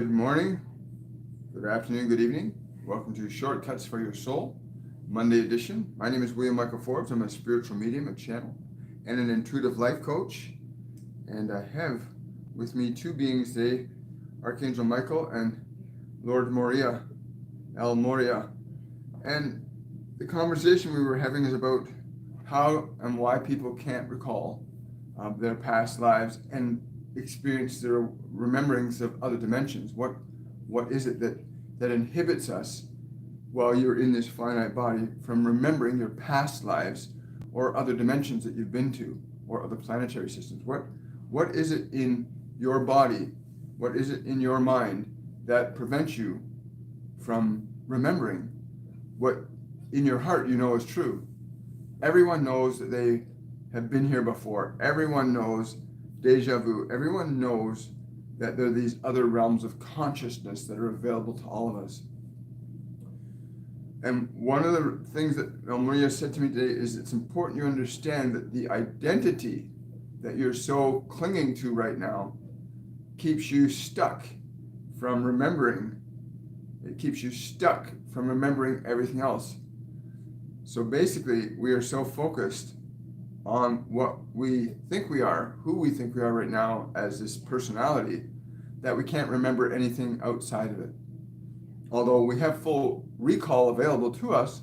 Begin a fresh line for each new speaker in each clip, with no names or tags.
Good morning, good afternoon, good evening. Welcome to Shortcuts for Your Soul, Monday edition. My name is William Michael Forbes. I'm a spiritual medium, a channel, and an intuitive life coach. And I have with me two beings today, Archangel Michael and Lord Moria, El Moria. And the conversation we were having is about how and why people can't recall their past lives and experience their rememberings of other dimensions. What is it that inhibits us while you're in this finite body from remembering your past lives or other dimensions that you've been to or other planetary systems? What is it in your body? What is it in your mind that prevents you from remembering what in your heart you know is true? Everyone knows that they have been here before. Everyone knows deja vu. Everyone knows that there are these other realms of consciousness that are available to all of us. And one of the things that Maria said to me today is it's important you understand that the identity that you're so clinging to right now keeps you stuck from remembering. It keeps you stuck from remembering everything else. So basically, we are so focused on what we think we are, who we think we are right now as this personality, that we can't remember anything outside of it. Although we have full recall available to us,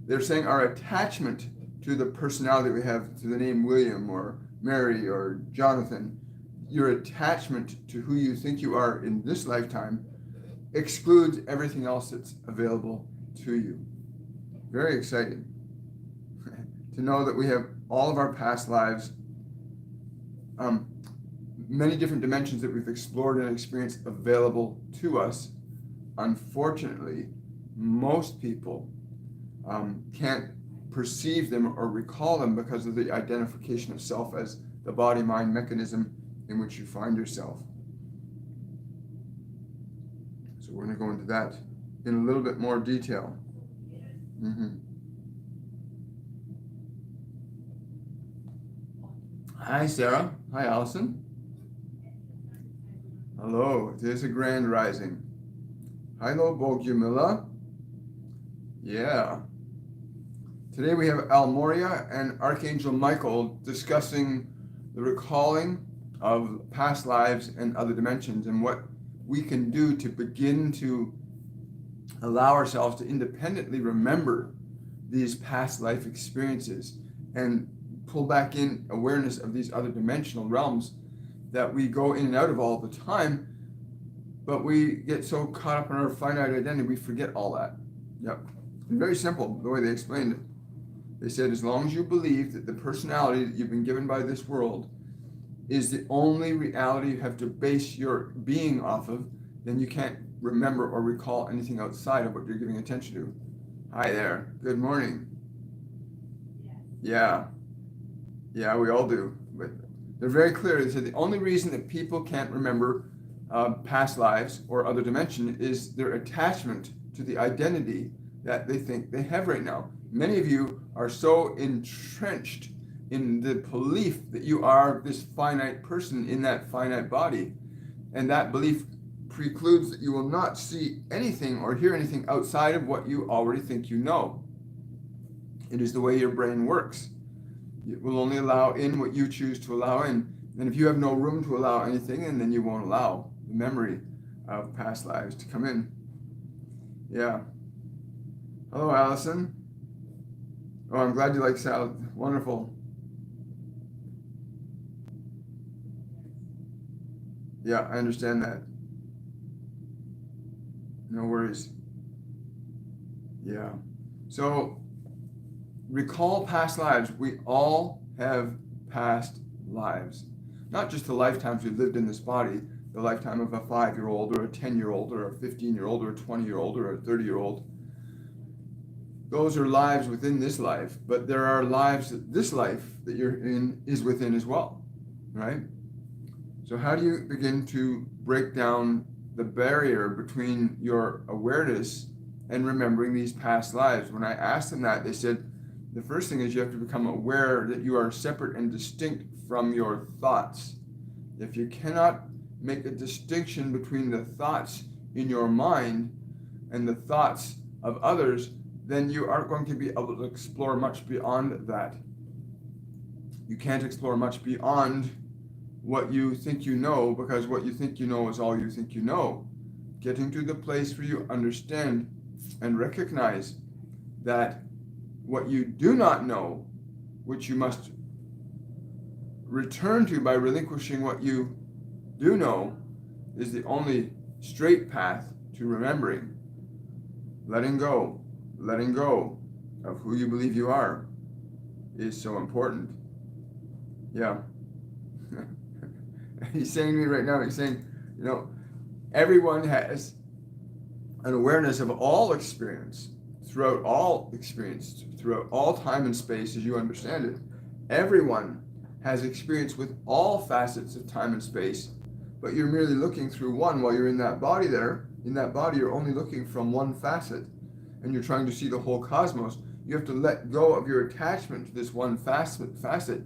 they're saying our attachment to the personality we have, to the name William or Mary or Jonathan, your attachment to who you think you are in this lifetime excludes everything else that's available to you. Very exciting to know that we have all of our past lives, many different dimensions that we've explored and experienced available to us. Unfortunately, most people can't perceive them or recall them because of the identification of self as the body-mind mechanism in which you find yourself. So we're going to go into that in a little bit more detail. Hi, Sarah. Hi, Allison. Hello. It is a grand rising. Hello, Bogyumila. Yeah. Today we have El Moria and Archangel Michael discussing the recalling of past lives and other dimensions and what we can do to begin to allow ourselves to independently remember these past life experiences and pull back in awareness of these other dimensional realms that we go in and out of all the time, but we get so caught up in our finite identity we forget all that. Yep. And very simple the way they explained it. They said as long as you believe that the personality that you've been given by this world is the only reality you have to base your being off of, then you can't remember or recall anything outside of what you're giving attention to. Hi there. Good morning. Yeah. Yeah, we all do. But they're very clear. They said the only reason that people can't remember past lives or other dimension is their attachment to the identity that they think they have right now. Many of you are so entrenched in the belief that you are this finite person in that finite body, and that belief precludes that you will not see anything or hear anything outside of what you already think you know. It is the way your brain works. It will only allow in what you choose to allow in. And if you have no room to allow anything, and then you won't allow the memory of past lives to come in. Yeah. Hello, Allison. Oh, I'm glad you like salad. Wonderful. Yeah, I understand that. No worries. Yeah. So, recall past lives. We all have past lives. Not just the lifetimes we've lived in this body, the lifetime of a 5-year-old or a 10-year-old or a 15-year-old or a 20-year-old or a 30-year-old. Those are lives within this life, but there are lives that this life that you're in is within as well, right? So how do you begin to break down the barrier between your awareness and remembering these past lives? When I asked them that, they said, the first thing is you have to become aware that you are separate and distinct from your thoughts. If you cannot make a distinction between the thoughts in your mind and the thoughts of others, then you aren't going to be able to explore much beyond that. You can't explore much beyond what you think you know, because what you think you know is all you think you know. Getting to the place where you understand and recognize that what you do not know, which you must return to by relinquishing what you do know, is the only straight path to remembering. Letting go of who you believe you are is so important. Yeah. He's saying to me right now, he's saying, everyone has an awareness of all experience, throughout all time and space as you understand it. Everyone has experience with all facets of time and space, but you're merely looking through one while you're in that body there. In that body, you're only looking from one facet, and you're trying to see the whole cosmos. You have to let go of your attachment to this one facet.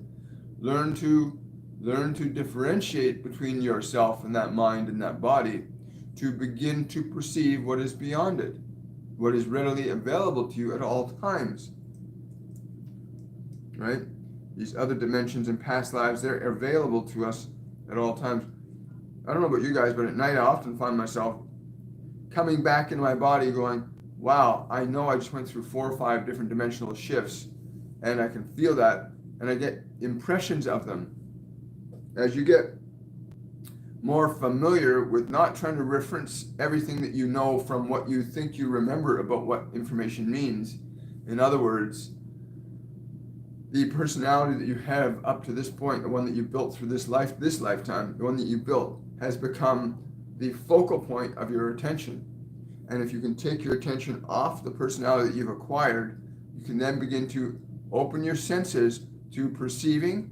Learn to differentiate between yourself and that mind and that body, to begin to perceive what is beyond it, what is readily available to you at all times. Right? These other dimensions and past lives, they're available to us at all times. I don't know about you guys, but at night I often find myself coming back into my body going, wow, I know I just went through 4 or 5 different dimensional shifts, and I can feel that, and I get impressions of them. As you get more familiar with not trying to reference everything that you know from what you think you remember about what information means. In other words, the personality that you have up to this point, the one that you built through this lifetime, the one that you built, has become the focal point of your attention. And if you can take your attention off the personality that you've acquired, you can then begin to open your senses to perceiving,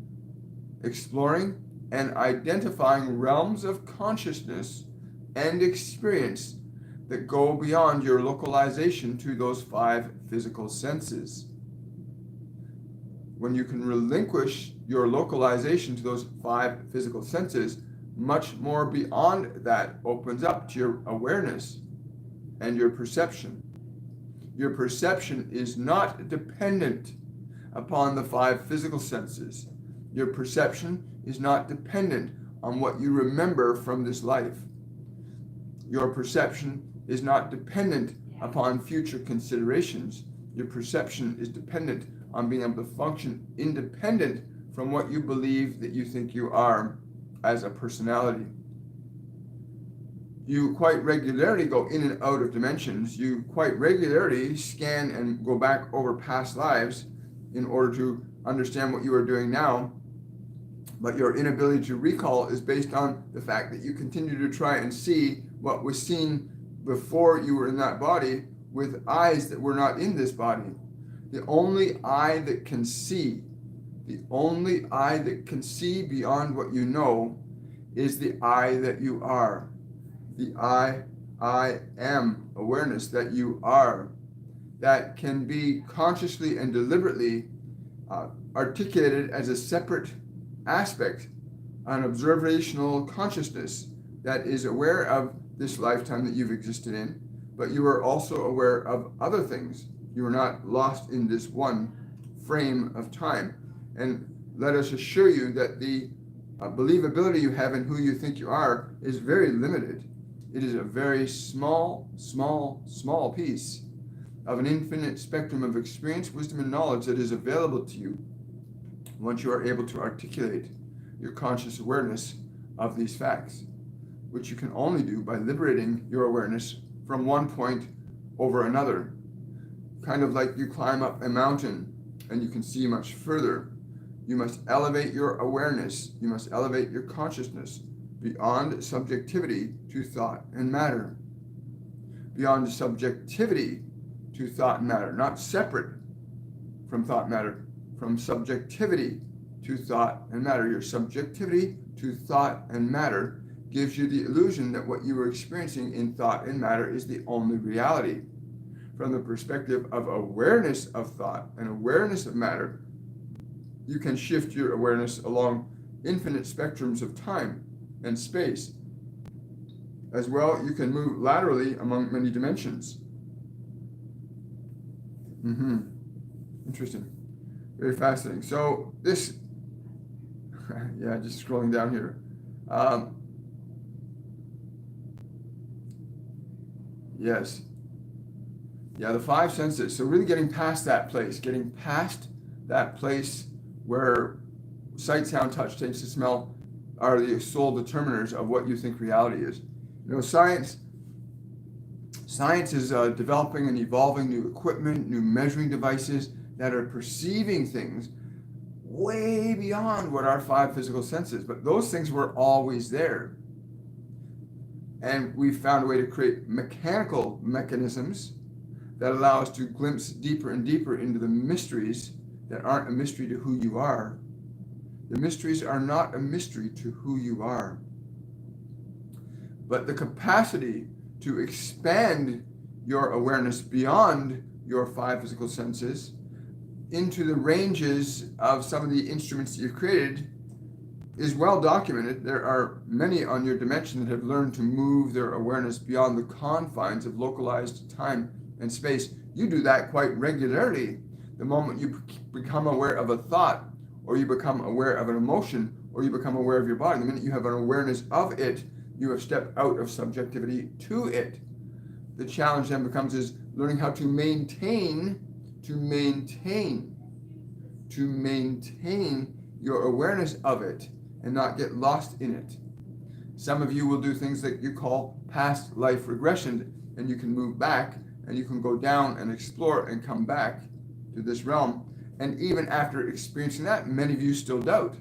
exploring, and identifying realms of consciousness and experience that go beyond your localization to those 5 physical senses. When you can relinquish your localization to those 5 physical senses, much more beyond that opens up to your awareness and your perception. Your perception is not dependent upon the 5 physical senses. Your perception is not dependent on what you remember from this life. Your perception is not dependent upon future considerations. Your perception is dependent on being able to function independent from what you believe that you think you are as a personality. You quite regularly go in and out of dimensions. You quite regularly scan and go back over past lives in order to understand what you are doing now. But your inability to recall is based on the fact that you continue to try and see what was seen before you were in that body with eyes that were not in this body. The only eye that can see beyond what you know is the I that you are. The I am awareness that you are, that can be consciously and deliberately articulated as a separate aspect, an observational consciousness that is aware of this lifetime that you've existed in, but you are also aware of other things. You are not lost in this one frame of time. And let us assure you that the believability you have in who you think you are is very limited. It is a very small piece of an infinite spectrum of experience, wisdom, and knowledge that is available to you once you are able to articulate your conscious awareness of these facts, which you can only do by liberating your awareness from one point over another. Kind of like you climb up a mountain and you can see much further. You must elevate your awareness, you must elevate your consciousness beyond subjectivity to thought and matter. Beyond subjectivity to thought and matter, not separate from thought and matter, from subjectivity to thought and matter. Your subjectivity to thought and matter gives you the illusion that what you are experiencing in thought and matter is the only reality. From the perspective of awareness of thought and awareness of matter, you can shift your awareness along infinite spectrums of time and space As well, you can move laterally among many dimensions. Interesting. Very fascinating. So this, yeah, just scrolling down here. Yes. Yeah, the five senses. So really getting past that place where sight, sound, touch, taste, and smell are the sole determiners of what you think reality is. You know, science is developing and evolving new equipment, new measuring devices that are perceiving things way beyond what our five physical senses. But those things were always there. And we found a way to create mechanical mechanisms that allow us to glimpse deeper and deeper into the mysteries that aren't a mystery to who you are. The mysteries are not a mystery to who you are. But the capacity to expand your awareness beyond your five physical senses into the ranges of some of the instruments that you've created is well documented. There are many on your dimension that have learned to move their awareness beyond the confines of localized time and space. You do that quite regularly. The moment you become aware of a thought, or you become aware of an emotion, or you become aware of your body, the minute you have an awareness of it, you have stepped out of subjectivity to it. The challenge then becomes is learning how to maintain your awareness of it and not get lost in it. Some of you will do things that you call past life regression, and you can move back and you can go down and explore and come back to this realm. And even after experiencing that, many of you still doubt.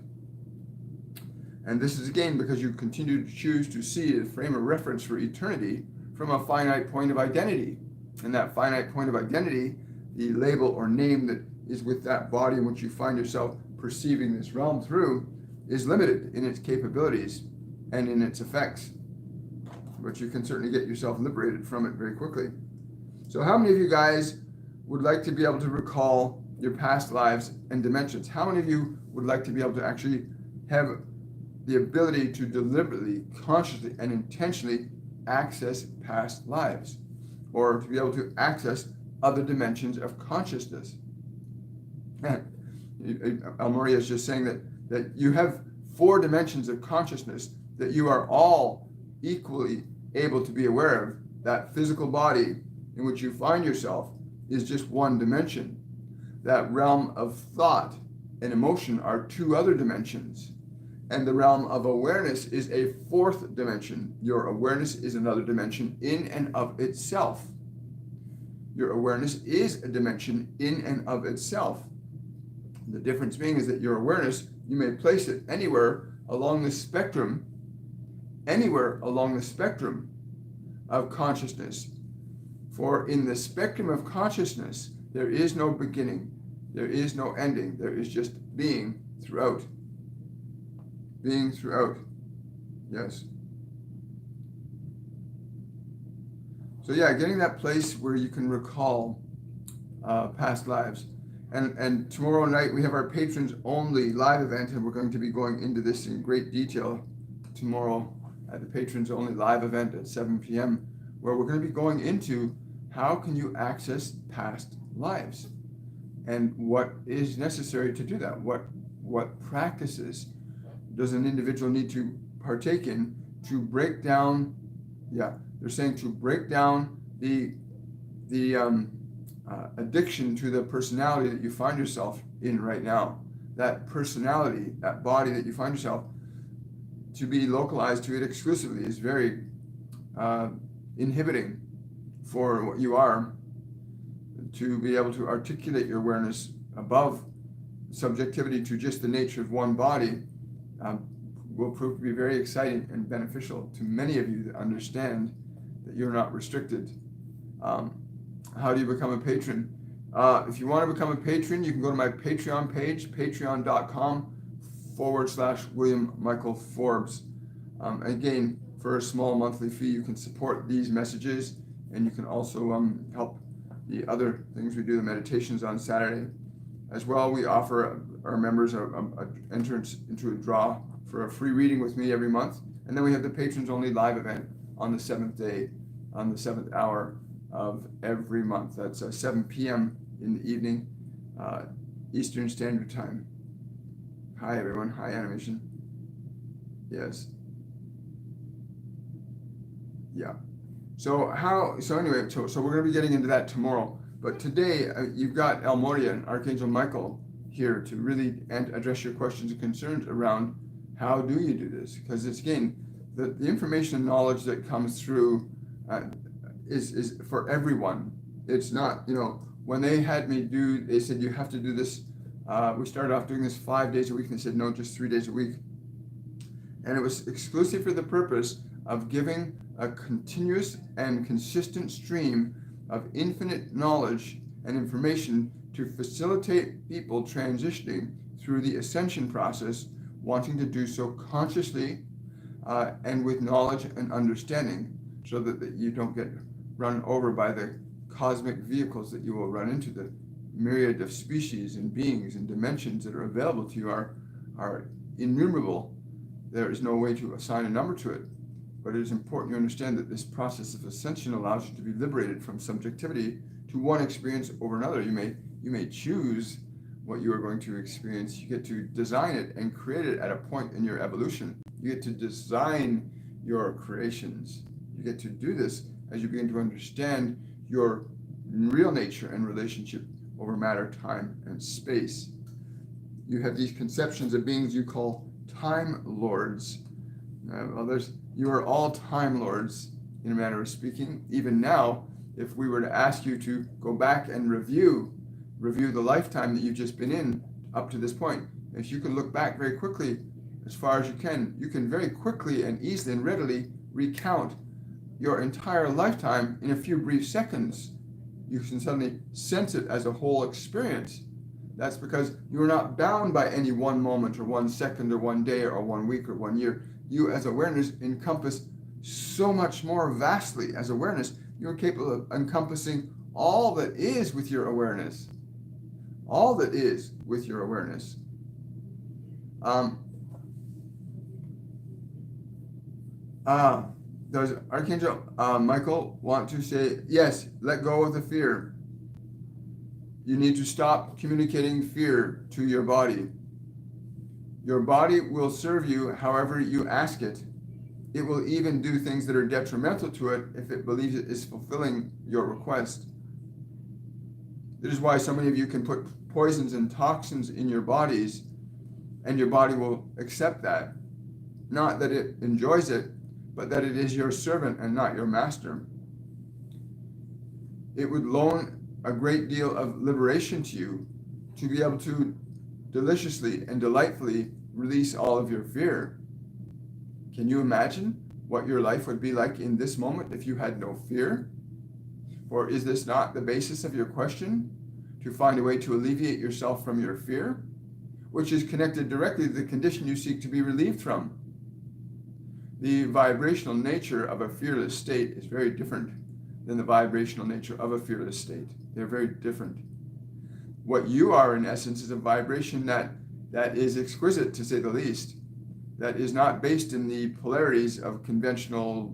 And this is again because you continue to choose to see a frame of reference for eternity from a finite point of identity. And that finite point of identity, the label or name that is with that body in which you find yourself perceiving this realm through, is limited in its capabilities and in its effects. But you can certainly get yourself liberated from it very quickly. So how many of you guys would like to be able to recall your past lives and dimensions? How many of you would like to be able to actually have the ability to deliberately, consciously, and intentionally access past lives, or to be able to access other dimensions of consciousness? Maria is just saying that you have 4 dimensions of consciousness that you are all equally able to be aware of. That physical body in which you find yourself is just one dimension. That realm of thought and emotion are 2 other dimensions. And the realm of awareness is a 4th dimension. Your awareness is another dimension in and of itself. Your awareness is a dimension in and of itself. The difference being is that your awareness, you may place it anywhere along the spectrum of consciousness. For in the spectrum of consciousness, there is no beginning, there is no ending, there is just being throughout. Being throughout. Yes. So yeah, getting that place where you can recall past lives. And tomorrow night we have our patrons only live event, and we're going to be going into this in great detail tomorrow at the patrons only live event at 7 p.m., where we're going to be going into how can you access past lives and what is necessary to do that. What practices does an individual need to partake in to break down? Yeah, they're saying to break down the addiction to the personality that you find yourself in right now. That personality, that body that you find yourself, to be localized to it exclusively is very inhibiting for what you are. To be able to articulate your awareness above subjectivity to just the nature of one body will prove to be very exciting and beneficial to many of you that understand that you're not restricted. How do you become a patron? If you want to become a patron, you can go to my Patreon page, patreon.com/William Michael Forbes. Again, for a small monthly fee, you can support these messages, and you can also help the other things we do, the meditations on Saturday. As well, we offer our members an entrance into a draw for a free reading with me every month. And then we have the patrons only live event on the seventh day, on the seventh hour of every month. That's 7 p.m. in the evening, Eastern Standard Time. Hi, everyone. Hi, Animation. Yes. Yeah. So anyway, so we're going to be getting into that tomorrow. But today, you've got El Moria and Archangel Michael here to really address your questions and concerns around how do you do this? Because it's, again, the information and knowledge that comes through is for everyone. It's not, when they had me they said you have to do this. We started off doing this 5 days a week, and they said no, just 3 days a week. And it was exclusive for the purpose of giving a continuous and consistent stream of infinite knowledge and information to facilitate people transitioning through the ascension process, wanting to do so consciously and with knowledge and understanding, so that you don't get run over by the cosmic vehicles that you will run into. The myriad of species and beings and dimensions that are available to you are innumerable. There is no way to assign a number to it. But it is important you understand that this process of ascension allows you to be liberated from subjectivity to one experience over another. You may choose what you are going to experience. You get to design it and create it at a point in your evolution. You get to design your creations. You get to do this as you begin to understand your real nature and relationship over matter, time, and space. You have these conceptions of beings you call time lords. You are all time lords, in a manner of speaking. Even now, if we were to ask you to go back and review the lifetime that you've just been in up to this point, if you can look back very quickly, as far as you can very quickly and easily and readily recount your entire lifetime in a few brief seconds. You can suddenly sense it as a whole experience. That's because you are not bound by any one moment or 1 second or 1 day or 1 week or 1 year. You as awareness encompass so much more vastly. As awareness, you're capable of encompassing all that is with your awareness. All that is with your awareness. Does Archangel Michael want to say, yes, let go of the fear. You need to stop communicating fear to your body. Your body will serve you however you ask it. It will even do things that are detrimental to it if it believes it is fulfilling your request. This is why so many of you can put poisons and toxins in your bodies, and your body will accept that. Not that it enjoys it, but that it is your servant and not your master. It would loan a great deal of liberation to you to be able to deliciously and delightfully release all of your fear. Can you imagine what your life would be like in this moment if you had no fear? Or is this not the basis of your question? To find a way to alleviate yourself from your fear, which is connected directly to the condition you seek to be relieved from. The vibrational nature of a fearless state is very different than the vibrational nature of a fearless state. They're very different. What you are, in essence, is a vibration that is exquisite, to say the least, that is not based in the polarities of conventional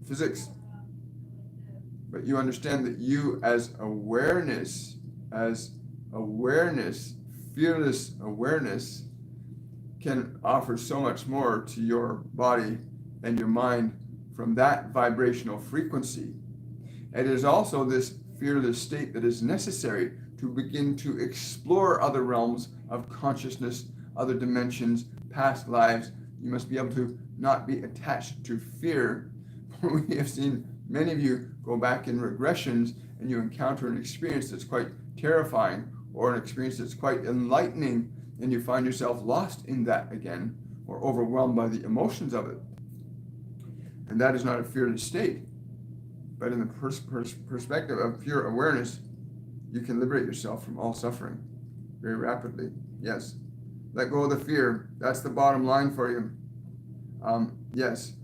physics. But you understand that you as awareness, fearless awareness, can offer so much more to your body and your mind from that vibrational frequency. It is also this fearless state that is necessary to begin to explore other realms of consciousness, other dimensions, past lives. You must be able to not be attached to fear. We have seen many of you go back in regressions and you encounter an experience that's quite terrifying or an experience that's quite enlightening, and you find yourself lost in that again or overwhelmed by the emotions of it. And that is not a fearless state. But in the perspective of pure awareness, you can liberate yourself from all suffering very rapidly. Yes. Let go of the fear. That's the bottom line for you. Yes.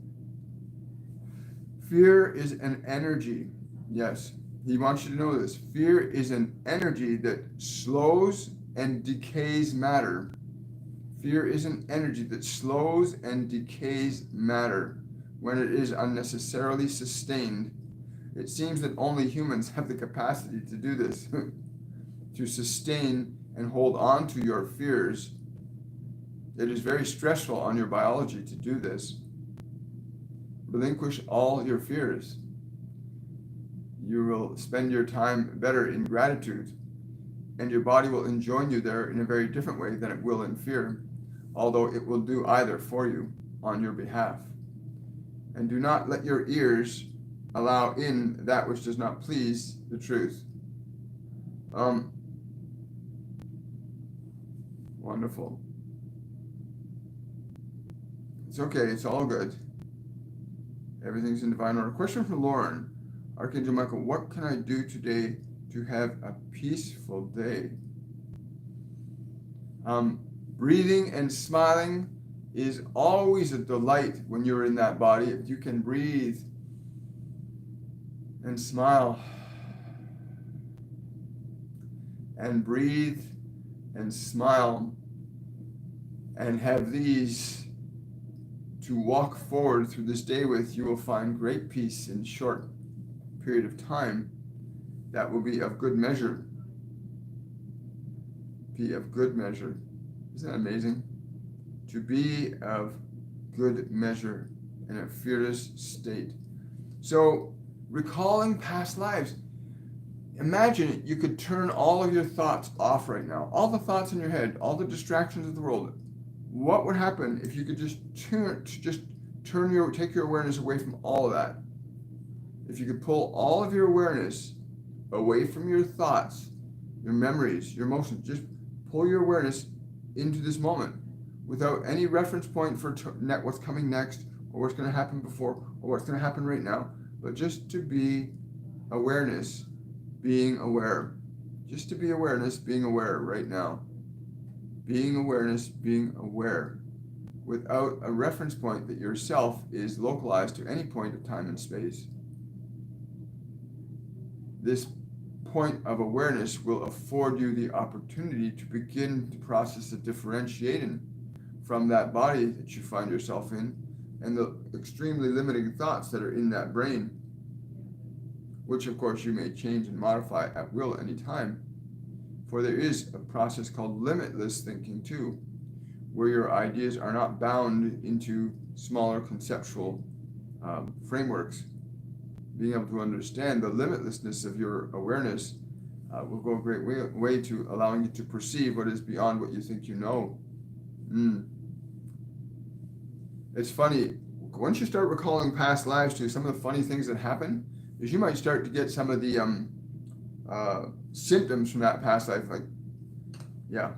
Fear is an energy. Yes. He wants you to know this. Fear is an energy that slows and decays matter. Fear is an energy that slows and decays matter. when it is unnecessarily sustained. It seems that only humans have the capacity to do this, to sustain and hold on to your fears. It is very stressful on your biology to do this. Relinquish all your fears. You will spend your time better in gratitude, and your body will enjoin you there in a very different way than it will in fear, although it will do either for you on your behalf. And do not let your ears allow in that which does not please the truth. Wonderful. It's okay, it's all good. Everything's in divine order. Question from Lauren. Archangel Michael, what can I do today to have a peaceful day? Breathing and smiling is always a delight when you're in that body. If you can breathe and smile and breathe and smile and have these to walk forward through this day with, you will find great peace in a short period of time. That will be of good measure. Be of good measure. Isn't that amazing? To be of good measure in a fearless state. So, recalling past lives. Imagine you could turn all of your thoughts off right now. All the thoughts in your head, all the distractions of the world. What would happen if you could take your awareness away from all of that? If you could pull all of your awareness away from your thoughts, your memories, your emotions, just pull your awareness into this moment without any reference point for what's coming next or what's going to happen before or what's going to happen right now, but just to be awareness, being aware. Just to be awareness, being aware right now. Being awareness, being aware without a reference point that yourself is localized to any point of time and space. This point of awareness will afford you the opportunity to begin the process of differentiating from that body that you find yourself in and the extremely limiting thoughts that are in that brain, which of course you may change and modify at will any time. For there is a process called limitless thinking too, where your ideas are not bound into smaller conceptual frameworks. Being able to understand the limitlessness of your awareness will go a great way to allowing you to perceive what is beyond what you think you know. It's funny, once you start recalling past lives too, some of the funny things that happen is you might start to get some of the symptoms from that past life, like, yeah.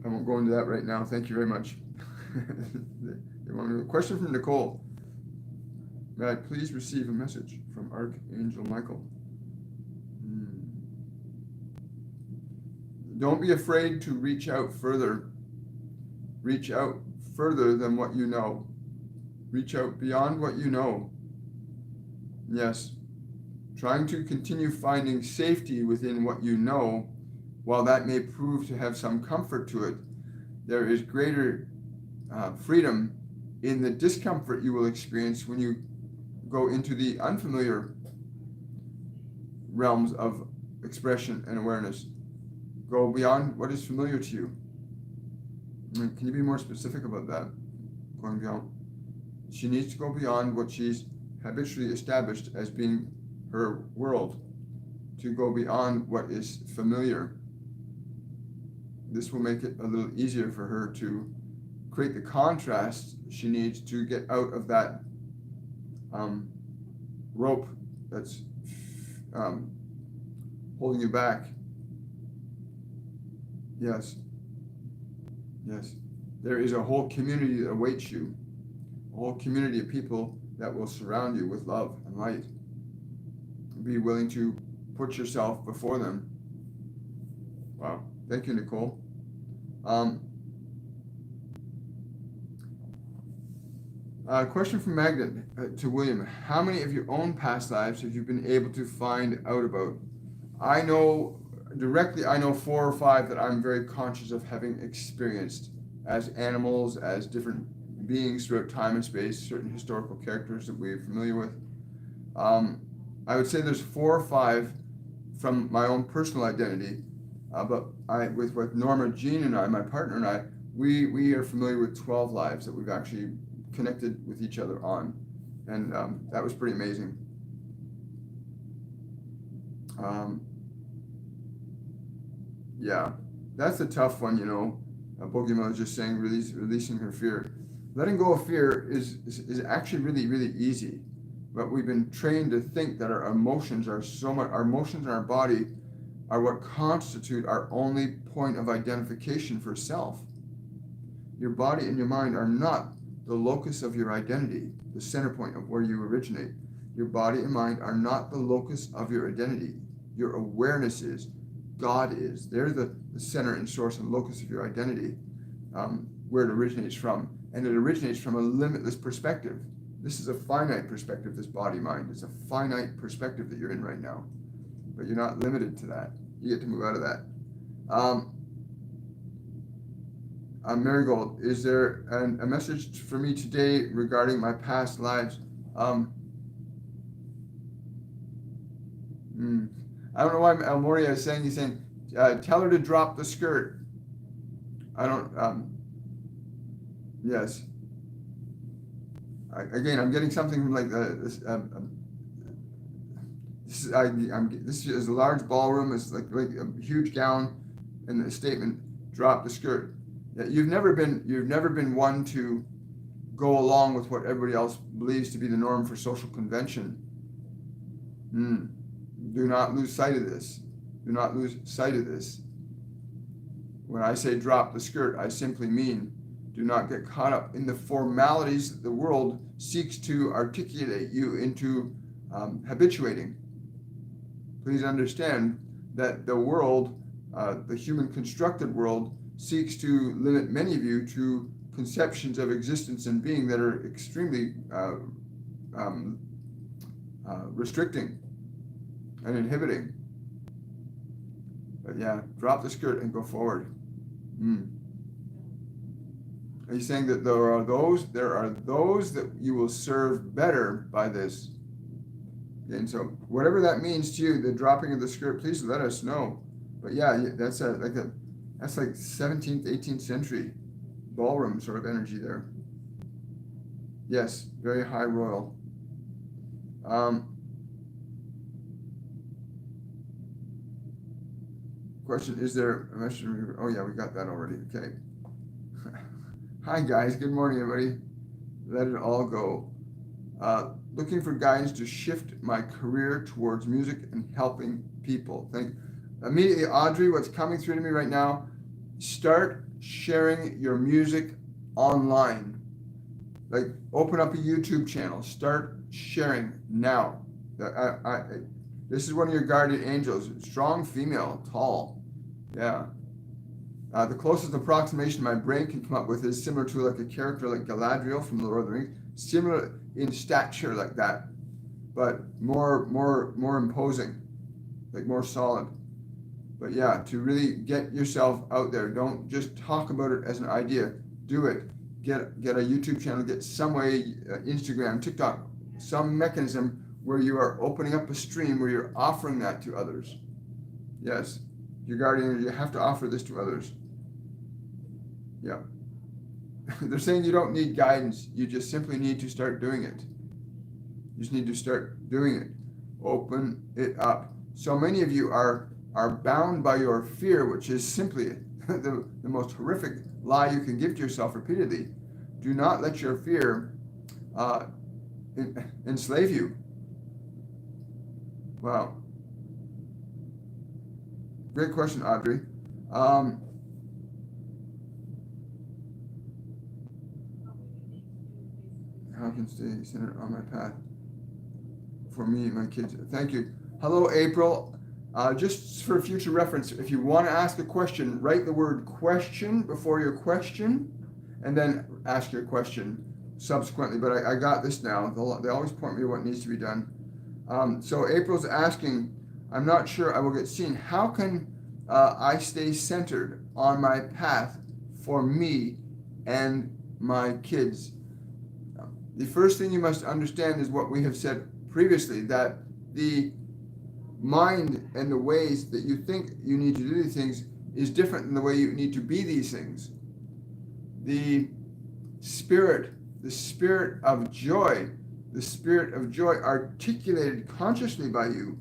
I won't go into that right now. Thank you very much. Question from Nicole. May I please receive a message from Archangel Michael? Don't be afraid to reach out further. Reach out further than what you know. Reach out beyond what you know. Yes. Trying to continue finding safety within what you know, while that may prove to have some comfort to it, there is greater freedom in the discomfort you will experience when you go into the unfamiliar realms of expression and awareness. Go beyond what is familiar to you. Can you be more specific about that? Going beyond. She needs to go beyond what she's habitually established as being her world, to go beyond what is familiar. This will make it a little easier for her to create the contrast she needs to get out of that rope that's holding you back. Yes. Yes. There is a whole community that awaits you, a whole community of people that will surround you with love and light. Be willing to put yourself before them. Wow. Thank you, Nicole. Question from Magda to William. How many of your own past lives have you been able to find out about? I know 4 or 5 that I'm very conscious of having experienced as animals, as different beings throughout time and space, certain historical characters that we're familiar with. I would say there's 4 or 5 from my own personal identity, but with Norma Jean and I, my partner and I, we are familiar with 12 lives that we've actually connected with each other on, and that was pretty amazing. Yeah, that's a tough one, you know. Bogeyman was just saying releasing her fear. Letting go of fear is actually really, really easy. But we've been trained to think that our emotions are so much, our emotions in our body are what constitute our only point of identification for self. Your body and your mind are not the locus of your identity, the center point of where you originate. Your body and mind are not the locus of your identity. Your awareness is, God is. They're the center and source and locus of your identity, where it originates from. And it originates from a limitless perspective. This is a finite perspective, this body-mind. It's a finite perspective that you're in right now. But you're not limited to that. You get to move out of that. Marigold, is there a message for me today regarding my past lives? I don't know why Moria is saying, he's saying, tell her to drop the skirt. I don't, yes. Again, I'm getting something from like this. This is a large ballroom. It's like a huge gown, and the statement, "Drop the skirt." Yeah, you've never been one to go along with what everybody else believes to be the norm for social convention. Do not lose sight of this. Do not lose sight of this. When I say drop the skirt, I simply mean do not get caught up in the formalities that the world seeks to articulate you into habituating. Please understand that the world, the human constructed world, seeks to limit many of you to conceptions of existence and being that are extremely restricting and inhibiting. But yeah, drop the skirt and go forward. Are you saying that there are those that you will serve better by this? And so whatever that means to you, the dropping of the skirt, please let us know. But yeah, that's like 17th, 18th century ballroom sort of energy there. Yes, very high royal. Question, is there a message? Oh yeah, we got that already. Okay. Hi guys, good morning everybody. Let it all go. Looking for guidance to shift my career towards music and helping people. Immediately, Audrey, what's coming through to me right now, start sharing your music online. Like open up a YouTube channel, start sharing now. This is one of your guardian angels, strong female, tall. Yeah. The closest approximation my brain can come up with is similar to like a character like Galadriel from Lord of the Rings, similar in stature like that, but more imposing, like more solid. But yeah, to really get yourself out there, don't just talk about it as an idea. Do it. Get a YouTube channel. Get some way, Instagram, TikTok, some mechanism where you are opening up a stream where you're offering that to others. Yes, your guardian, you have to offer this to others. Yeah. They're saying you don't need guidance. You just simply need to start doing it. You just need to start doing it. Open it up. So many of you are bound by your fear, which is simply the most horrific lie you can give to yourself repeatedly. Do not let your fear enslave you. Wow. Great question, Audrey. How can stay centered on my path for me and my kids? Thank you. Hello, April. Just for future reference, if you want to ask a question, write the word question before your question, and then ask your question subsequently. But I got this now. They always point me to what needs to be done. So April's asking, I'm not sure I will get seen. How can I stay centered on my path for me and my kids? The first thing you must understand is what we have said previously, that the mind and the ways that you think you need to do these things is different than the way you need to be these things. The spirit of joy, articulated consciously by you,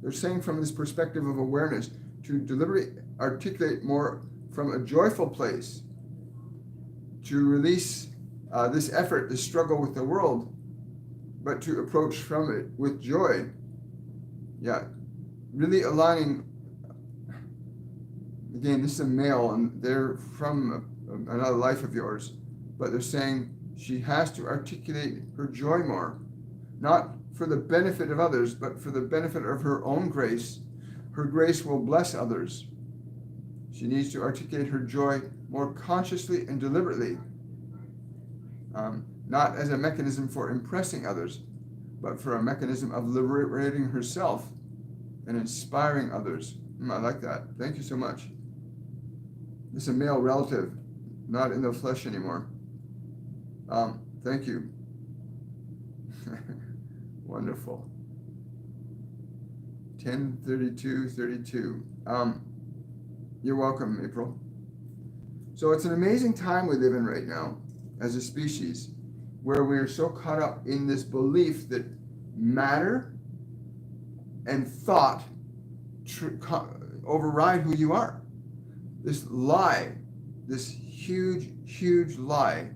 they're saying from this perspective of awareness, to deliberately articulate more from a joyful place, to release this effort, this struggle with the world, but to approach from it with joy. Yeah, really aligning. Again, this is a male, and they're from another life of yours, but they're saying she has to articulate her joy more, not for the benefit of others, but for the benefit of her own grace. Her grace will bless others. She needs to articulate her joy more consciously and deliberately, not as a mechanism for impressing others, but for a mechanism of liberating herself and inspiring others. I like that. Thank you so much. This is a male relative, not in the flesh anymore. Thank you. Wonderful. 10:32:32. You're welcome, April. So it's an amazing time we live in right now as a species, where we are so caught up in this belief that matter and thought override who you are. This lie, this huge lie,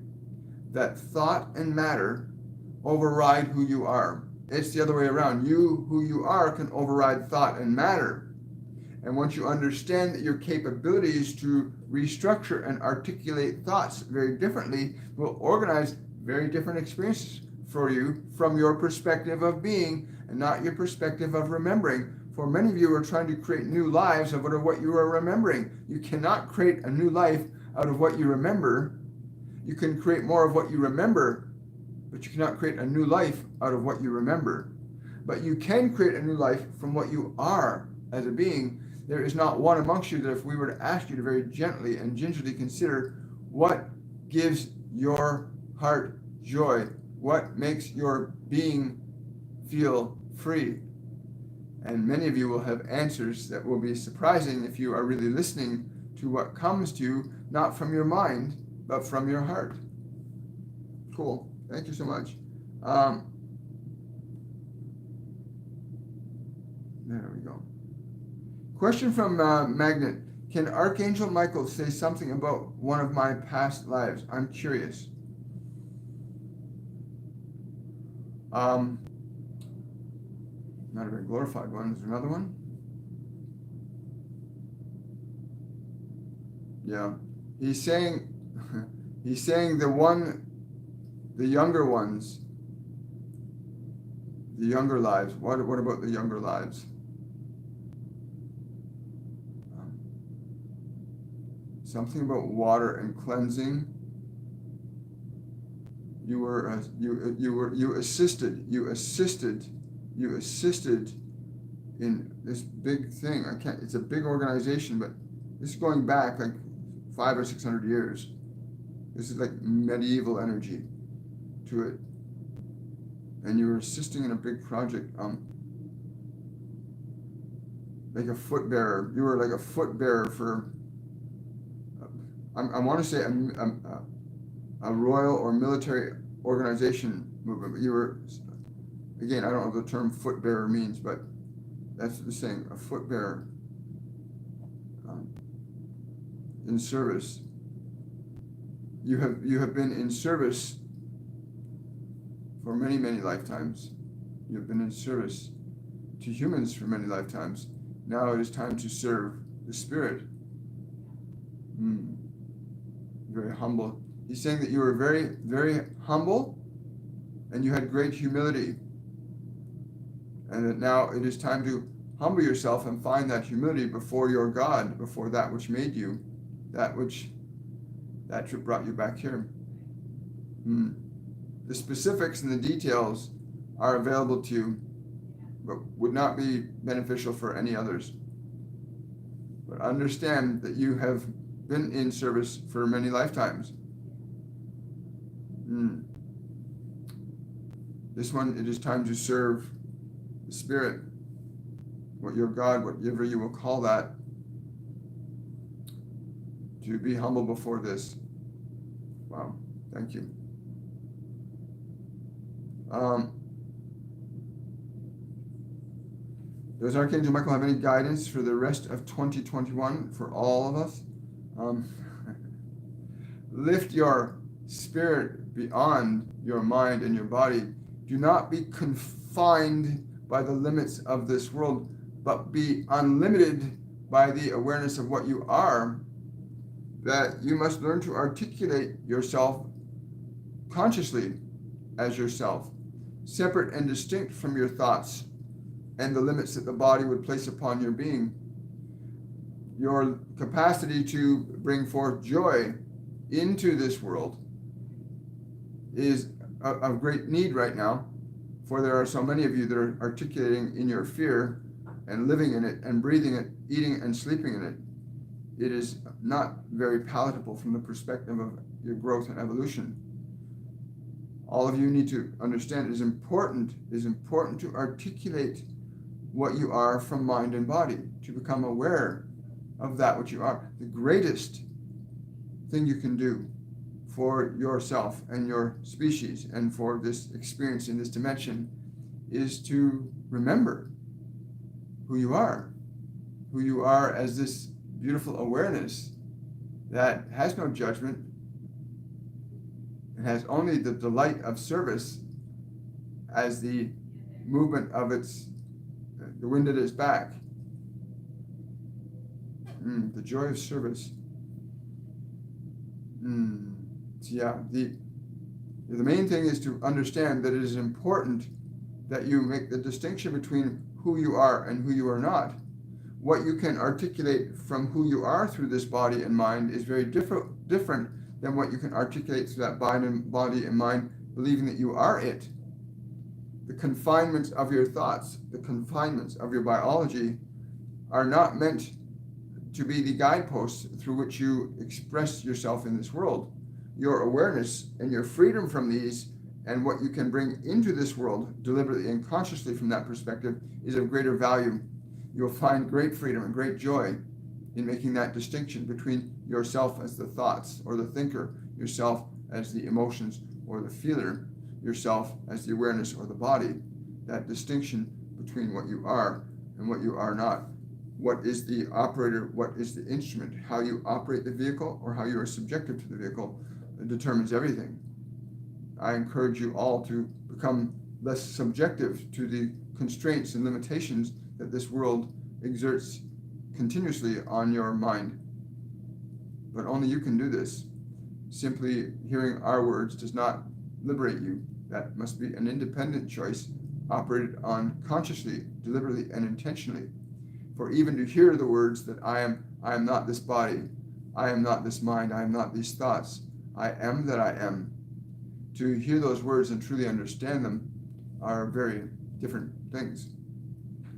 that thought and matter override who you are. It's the other way around. You, who you are, can override thought and matter. And once you understand that your capabilities to restructure and articulate thoughts very differently will organize very different experiences for you from your perspective of being and not your perspective of remembering. For many of you are trying to create new lives out of what you are remembering. You cannot create a new life out of what you remember. You can create more of what you remember, but you cannot create a new life out of what you remember. But you can create a new life from what you are as a being. There is not one amongst you that if we were to ask you to very gently and gingerly consider what gives your heart joy, what makes your being feel free. And many of you will have answers that will be surprising if you are really listening to what comes to you, not from your mind, but from your heart. Cool. Thank you so much. There we go. Question from Magnet. Can Archangel Michael say something about one of my past lives? I'm curious. Not a very glorified one. Is there another one? Yeah. He's saying the younger ones, the younger lives. What about the younger lives? Something about water and cleansing. You assisted in this big thing. It's a big organization, but this is going back like 500 or 600 years. This is like medieval energy to it. And you were assisting in a big project, like a foot bearer. You were like a foot bearer for, I want to say a royal or military organization movement, but you were, again, I don't know what the term foot bearer means, but that's the saying, a foot bearer in service. You have been in service for many, many lifetimes. You have been in service to humans for many lifetimes. Now it is time to serve the spirit. Very humble. He's saying that you were very, very humble and you had great humility. And that now it is time to humble yourself and find that humility before your God, before that which made you, that which brought you back here. The specifics and the details are available to you, but would not be beneficial for any others. But understand that you have been in service for many lifetimes. This one, it is time to serve the Spirit, what your God, whatever you will call that, to be humble before this. Wow, thank you. Does Archangel Michael have any guidance for the rest of 2021 for all of us? Lift your spirit beyond your mind and your body. Do not be confined by the limits of this world, but be unlimited by the awareness of what you are, that you must learn to articulate yourself consciously as yourself, separate and distinct from your thoughts and the limits that the body would place upon your being. Your capacity to bring forth joy into this world is of great need right now, for there are so many of you that are articulating in your fear and living in it and breathing it, eating and sleeping in it. It is not very palatable from the perspective of your growth and evolution. All of you need to understand it is important to articulate what you are from mind and body, to become aware of that which you are. The greatest thing you can do for yourself and your species and for this experience in this dimension is to remember who you are as this beautiful awareness that has no judgment and has only the delight of service as the movement of the wind at its back. The joy of service. Yeah, the main thing is to understand that it is important that you make the distinction between who you are and who you are not. What you can articulate from who you are through this body and mind is very different than what you can articulate through that body and mind, believing that you are it. The confinements of your thoughts, the confinements of your biology are not meant to be the guideposts through which you express yourself in this world. Your awareness and your freedom from these and what you can bring into this world deliberately and consciously from that perspective is of greater value. You'll find great freedom and great joy in making that distinction between yourself as the thoughts or the thinker, yourself as the emotions or the feeler, yourself as the awareness or the body. That distinction between what you are and what you are not. What is the operator? What is the instrument? How you operate the vehicle or how you are subjected to the vehicle determines everything. I encourage you all to become less subjective to the constraints and limitations that this world exerts continuously on your mind. But only you can do this. Simply hearing our words does not liberate you. That must be an independent choice operated on consciously, deliberately, and intentionally. For even to hear the words that I am not this body, I am not this mind, I am not these thoughts, I am that I am. To hear those words and truly understand them are very different things.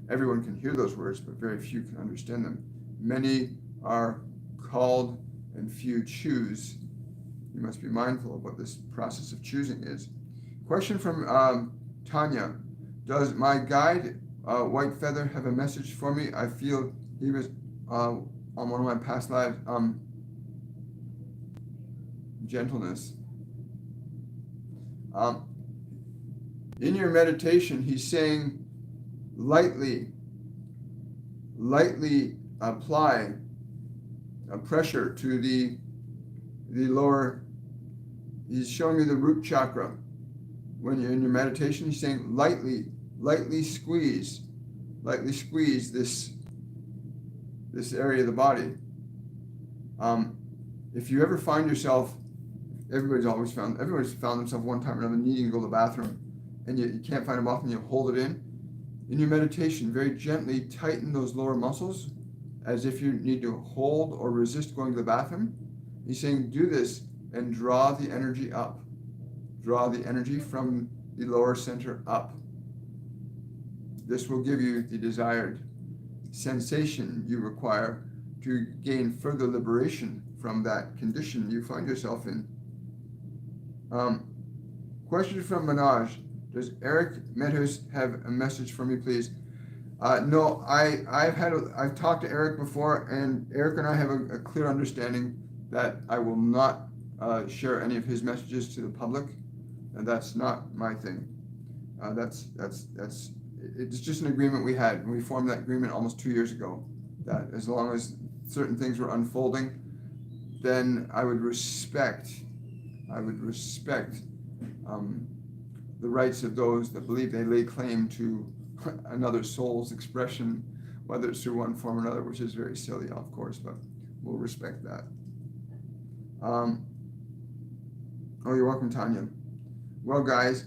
Everyone can hear those words, but very few can understand them. Many are called and few choose. You must be mindful of what this process of choosing is. Question from Tanya. Does my guide, White Feather, have a message for me? I feel he was on one of my past lives. Gentleness. In your meditation, he's saying, lightly apply a pressure to the lower. He's showing you the root chakra. When you're in your meditation, he's saying lightly squeeze this area of the body. If you ever find yourself, everybody's found themselves one time or another needing to go to the bathroom, and you can't find them often, you hold it in. In your meditation, very gently tighten those lower muscles as if you need to hold or resist going to the bathroom. He's saying, do this and draw the energy up. Draw the energy from the lower center up. This will give you the desired sensation you require to gain further liberation from that condition you find yourself in. Question from Manoj. Does Eric Meadows have a message for me, please? No, I've talked to Eric before, and Eric and I have a clear understanding that I will not share any of his messages to the public, and that's not my thing. It's just an agreement we had, and we formed that agreement almost 2 years ago, that as long as certain things were unfolding, then I would respect the rights of those that believe they lay claim to another soul's expression, whether it's through one form or another, which is very silly, of course, but we'll respect that. Oh, you're welcome, Tanya. Well, guys,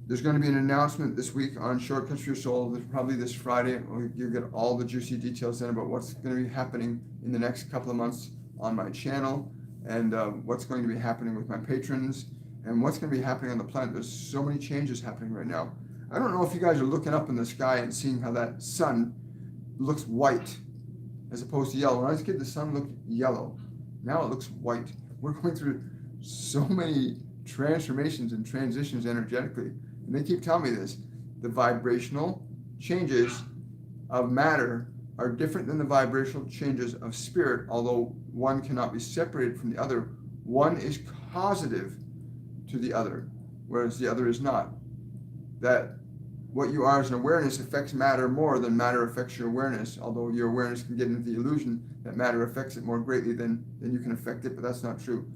there's going to be an announcement this week on Shortcuts for Your Soul, probably this Friday. You'll get all the juicy details then about what's going to be happening in the next couple of months on my channel, and what's going to be happening with my patrons, and what's going to be happening on the planet. There's so many changes happening right now. I don't know if you guys are looking up in the sky and seeing how that sun looks white as opposed to yellow. When I was a kid, the sun looked yellow. Now it looks white. We're going through so many transformations and transitions energetically. And they keep telling me this. The vibrational changes of matter are different than the vibrational changes of spirit, although one cannot be separated from the other. One is causative to the other, whereas the other is not. That what you are as an awareness affects matter more than matter affects your awareness, although your awareness can get into the illusion that matter affects it more greatly than you can affect it, but that's not true.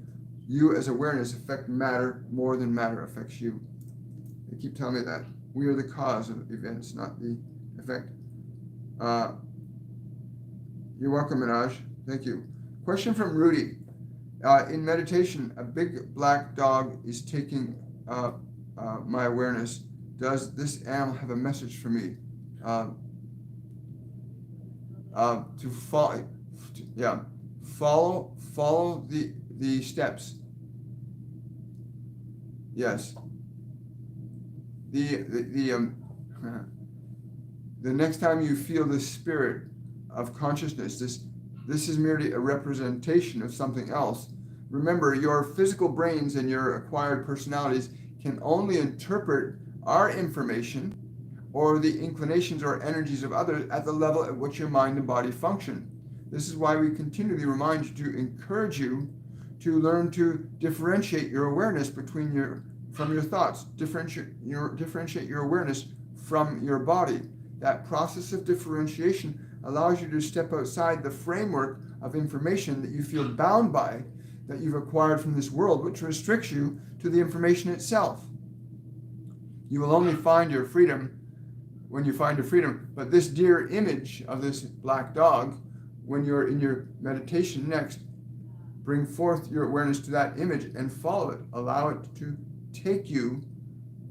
You as awareness affect matter more than matter affects you. They keep telling me that. We are the cause of events, not the effect. You're welcome, Minaj. Thank you. Question from Rudy. In meditation, a big black dog is taking my awareness. Does this animal have a message for me? To follow the steps. Yes. The next time you feel the spirit of consciousness, this is merely a representation of something else. Remember, your physical brains and your acquired personalities can only interpret our information or the inclinations or energies of others at the level at which your mind and body function. This is why we continually remind you to encourage you to learn to differentiate your awareness from your thoughts, differentiate your awareness from your body. That process of differentiation allows you to step outside the framework of information that you feel bound by, that you've acquired from this world, which restricts you to the information itself. You will only find your freedom when you find your freedom. But this dear image of this black dog, when you're in your meditation next, bring forth your awareness to that image and follow it. Allow it to take you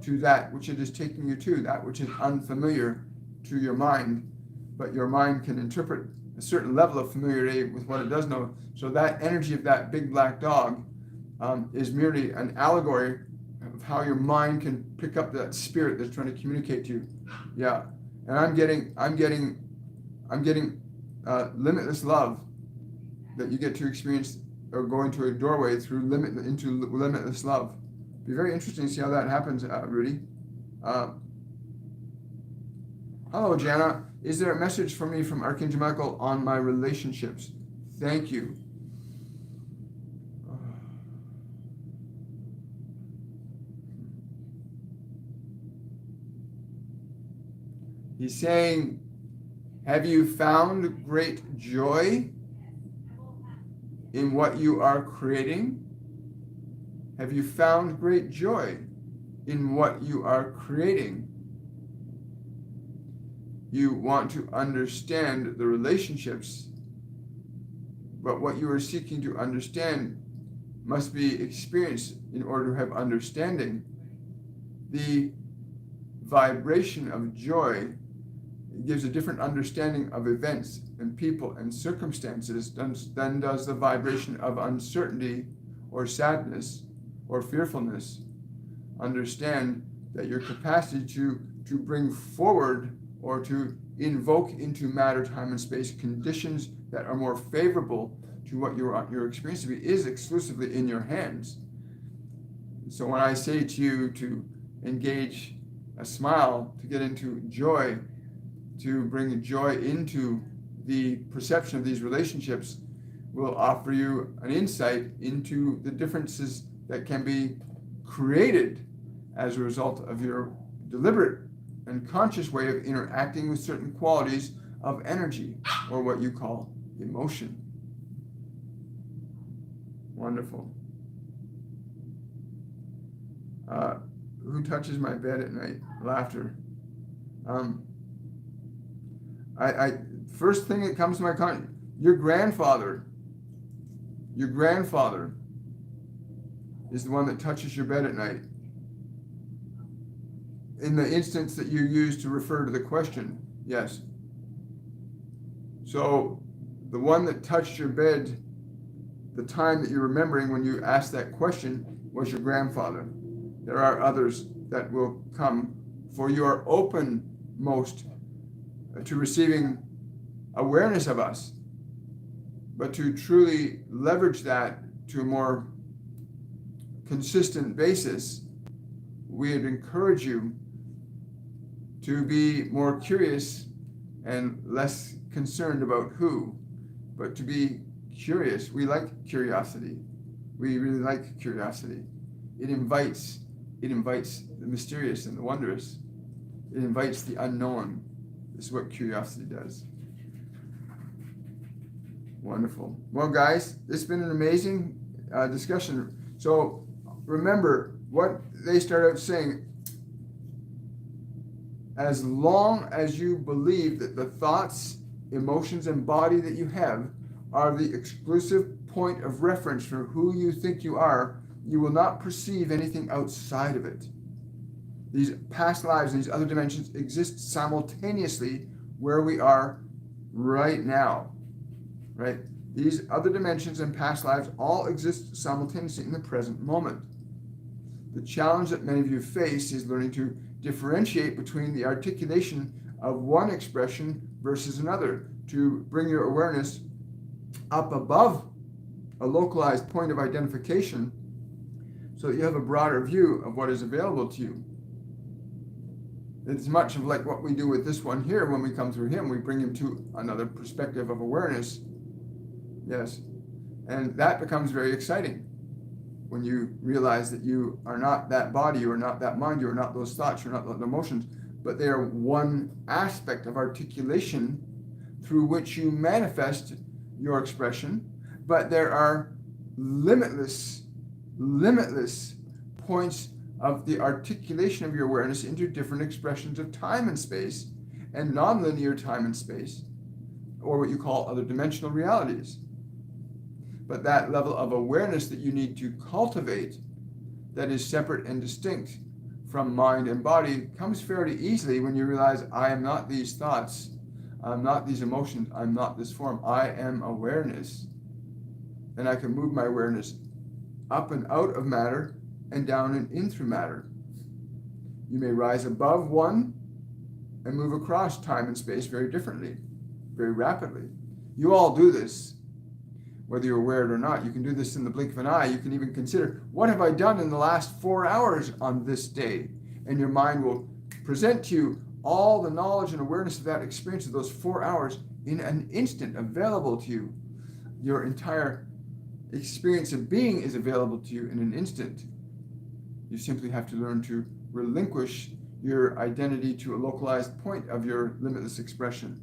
to that which it is taking you to, that which is unfamiliar to your mind. But your mind can interpret a certain level of familiarity with what it does know. So that energy of that big black dog is merely an allegory of how your mind can pick up that spirit that's trying to communicate to you. Yeah, and I'm getting limitless love that you get to experience, or go into a doorway through limitless love. Be very interesting to see how that happens, Rudy. Hello, Jana. Is there a message for me from Archangel Michael on my relationships? Thank you. He's saying, have you found great joy in what you are creating? Have you found great joy in what you are creating? You want to understand the relationships, but what you are seeking to understand must be experienced in order to have understanding. The vibration of joy gives a different understanding of events and people and circumstances than does the vibration of uncertainty or sadness or fearfulness. Understand that your capacity to bring forward or to invoke into matter, time, and space conditions that are more favorable to what your experience to be is exclusively in your hands. So when I say to you to engage a smile, to get into joy, to bring joy into the perception of these relationships, will offer you an insight into the differences that can be created as a result of your deliberate and conscious way of interacting with certain qualities of energy, or what you call emotion. Wonderful. Who touches my bed at night? Laughter. I first thing that comes to my conscience, your grandfather is the one that touches your bed at night. In the instance that you use to refer to the question, yes. So the one that touched your bed, the time that you're remembering when you asked that question, was your grandfather. There are others that will come, for you are open most to receiving awareness of us, but to truly leverage that to a more consistent basis, we would encourage you to be more curious and less concerned about who, but to be curious. We like curiosity. We really like curiosity. It invites the mysterious and the wondrous. It invites the unknown. This is what curiosity does. Wonderful. Well, guys, it's been an amazing discussion. So remember what they start out saying. As long as you believe that the thoughts, emotions, and body that you have are the exclusive point of reference for who you think you are, you will not perceive anything outside of it. These past lives and these other dimensions exist simultaneously where we are right now, right? These other dimensions and past lives all exist simultaneously in the present moment. The challenge that many of you face is learning to differentiate between the articulation of one expression versus another, to bring your awareness up above a localized point of identification so that you have a broader view of what is available to you. It's much of like what we do with this one here. When we come through him, we bring him to another perspective of awareness. Yes. And that becomes very exciting when you realize that you are not that body, you are not that mind, you are not those thoughts, you're not those emotions, but they are one aspect of articulation through which you manifest your expression. But there are limitless points of the articulation of your awareness into different expressions of time and space, and nonlinear time and space, or what you call other dimensional realities. But that level of awareness that you need to cultivate, that is separate and distinct from mind and body, comes fairly easily when you realize, I am not these thoughts, I'm not these emotions, I'm not this form, I am awareness. And I can move my awareness up and out of matter and down and in through matter. You may rise above one and move across time and space very differently, very rapidly. You all do this, whether you're aware of it or not. You can do this in the blink of an eye. You can even consider, what have I done in the last 4 hours on this day? And your mind will present to you all the knowledge and awareness of that experience of those 4 hours in an instant, available to you. Your entire experience of being is available to you in an instant. You simply have to learn to relinquish your identity to a localized point of your limitless expression.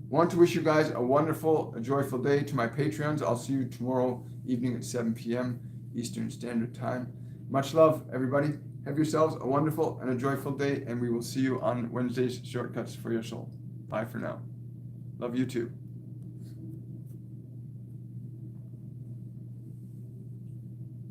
Want to wish you guys a wonderful, a joyful day. To my Patreons, I'll see you tomorrow evening at 7 p.m. Eastern Standard Time. Much love, everybody. Have yourselves a wonderful and a joyful day, and we will see you on Wednesday's Shortcuts for Your Soul. Bye for now. Love you too.